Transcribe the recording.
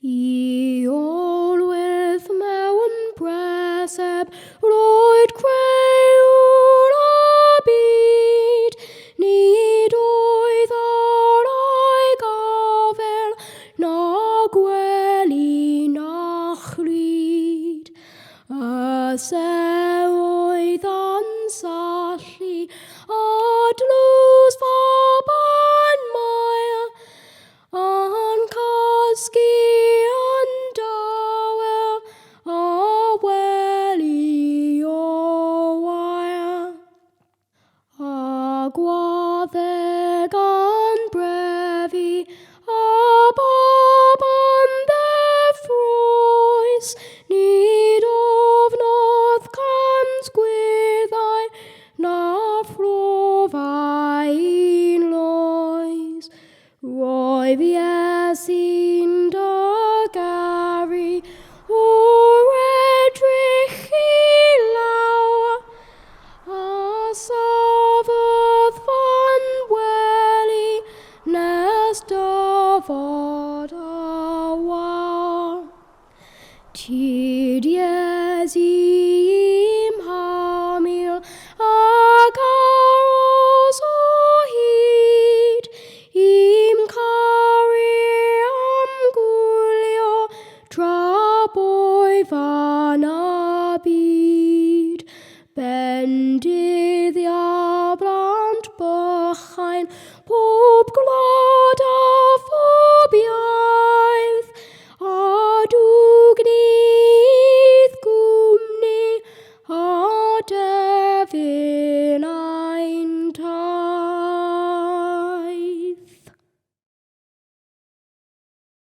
I olwydd mewn Preseb, roedd creuwr o byd, nid oedd ar ei gafel, na gwely na chryd. Oedd ansallu a dlws faban Manger, a'n casgu yn dawel a wely o wair. A gwaddeg yn brefi a bob yn ddeffroes, nid ofnodd cams gwyddau na phrofau un loes. Roedd Iesu'n dygaru o'r edrych I lawr, a safodd fan wely nes dyfod a wawr. Tyd Iesu I'm hamil ac aros o hyd, I'm caru am gwylio tra boi fa